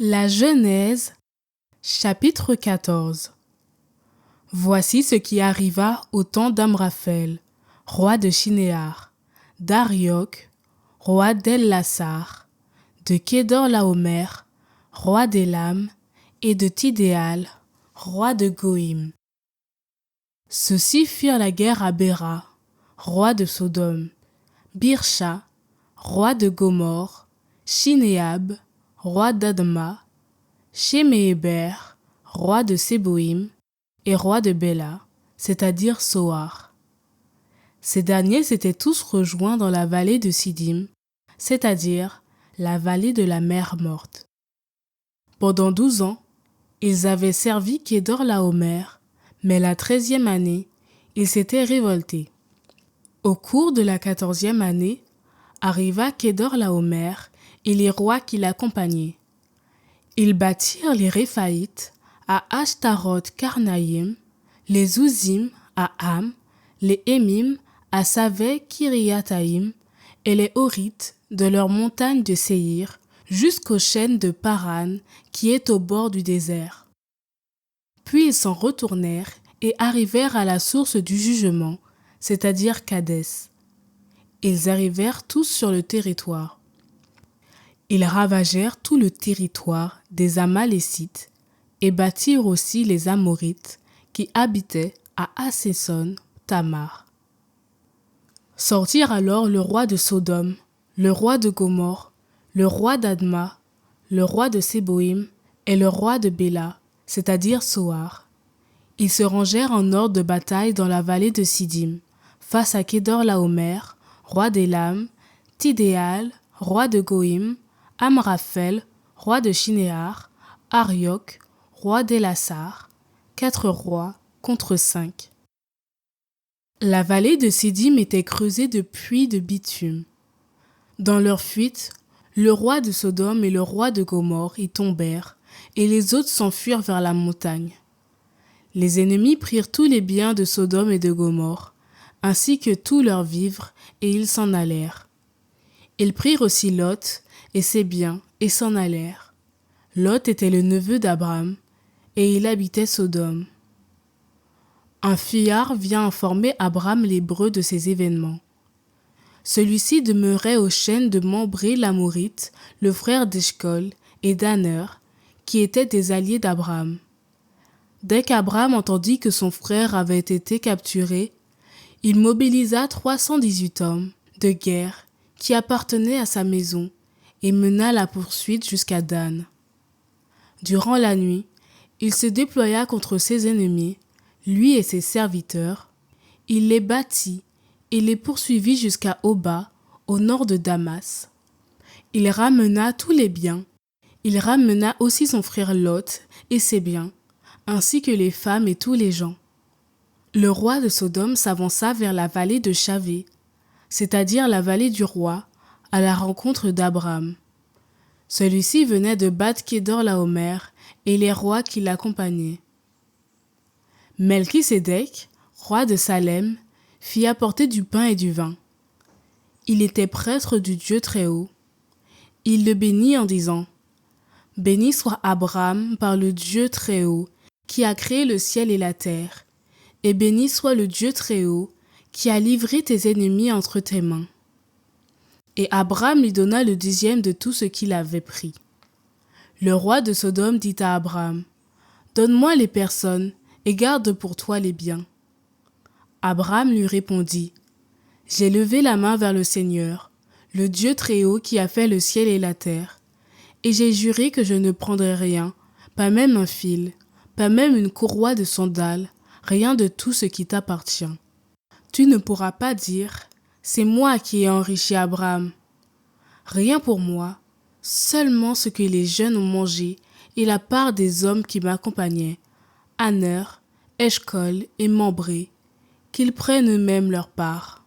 La Genèse, chapitre 14. Voici ce qui arriva au temps d'Amraphel, roi de Shinéar, d'Arioc, roi d'El-Lassar, de Kédor-Laomer, roi d'Élam, et de Tidéal, roi de Goïm. Ceux-ci firent la guerre à Béra, roi de Sodome, Birsha, roi de Gomorre, Shinéab, roi d'Adma, Sheméhéber, roi de Séboïm, et roi de Béla, c'est-à-dire Soar. Ces derniers s'étaient tous rejoints dans la vallée de Sidim, c'est-à-dire la vallée de la mer morte. Pendant 12 ans, ils avaient servi Kédor-Laomer, mais la 13e année, ils s'étaient révoltés. Au cours de la 14e année, arriva Kédor-Laomer et les rois qui l'accompagnaient. Ils bâtirent les Réphaïtes à Ashtaroth-Karnaïm, les Ouzim à Ham, les Émim à Savé-Kiriathaïm et les Horites de leur montagne de Séhir jusqu'aux chaînes de Paran qui est au bord du désert. Puis ils s'en retournèrent et arrivèrent à la source du jugement, c'est-à-dire Kadès. Ils arrivèrent tous sur le territoire. Ils ravagèrent tout le territoire des Amalécites et battirent aussi les Amorites qui habitaient à Haséson Tamar. Sortirent alors le roi de Sodome, le roi de Gomorre, le roi d'Adma, le roi de Séboïm et le roi de Béla, c'est-à-dire Soar. Ils se rangèrent en ordre de bataille dans la vallée de Sidim, face à Kédor-Laomer, roi d'Élam, Tidéal, roi de Goïm, Amraphel, roi de Shinéar, Arioc, roi d'El-Lassar, 4 rois contre 5. La vallée de Sidim était creusée de puits de bitume. Dans leur fuite, le roi de Sodome et le roi de Gomorre y tombèrent, et les autres s'enfuirent vers la montagne. Les ennemis prirent tous les biens de Sodome et de Gomorre, ainsi que tous leurs vivres, et ils s'en allèrent. Ils prirent aussi Lot et ses biens, et s'en allèrent. Lot était le neveu d'Abram, et il habitait Sodome. Un fuyard vient informer Abram l'Hébreu de ces événements. Celui-ci demeurait aux chaînes de Mambré l'Amorite, le frère d'Eshcol, et d'Aner, qui étaient des alliés d'Abram. Dès qu'Abram entendit que son frère avait été capturé, il mobilisa 318 hommes de guerre qui appartenaient à sa maison et mena la poursuite jusqu'à Dan. Durant la nuit, il se déploya contre ses ennemis, lui et ses serviteurs. Il les battit et les poursuivit jusqu'à Oba, au nord de Damas. Il ramena tous les biens. Il ramena aussi son frère Lot et ses biens, ainsi que les femmes et tous les gens. Le roi de Sodome s'avança vers la vallée de Chavé, c'est-à-dire la vallée du roi, à la rencontre d'Abram. Celui-ci venait de battre Kédor-Laomer et les rois qui l'accompagnaient. Melchisédek, roi de Salem, fit apporter du pain et du vin. Il était prêtre du Dieu Très-Haut. Il le bénit en disant : « Béni soit Abraham par le Dieu Très-Haut, qui a créé le ciel et la terre, et béni soit le Dieu Très-Haut, qui a livré tes ennemis entre tes mains. » Et Abraham lui donna le 10e de tout ce qu'il avait pris. Le roi de Sodome dit à Abraham : « Donne-moi les personnes, et garde pour toi les biens. » Abraham lui répondit : « J'ai levé la main vers le Seigneur, le Dieu Très-Haut qui a fait le ciel et la terre, et j'ai juré que je ne prendrai rien, pas même un fil, pas même une courroie de sandales, rien de tout ce qui t'appartient. Tu ne pourras pas dire : c'est moi qui ai enrichi Abraham. Rien pour moi, seulement ce que les jeunes ont mangé et la part des hommes qui m'accompagnaient, Aner, Eshcol et Mambré, qu'ils prennent eux-mêmes leur part.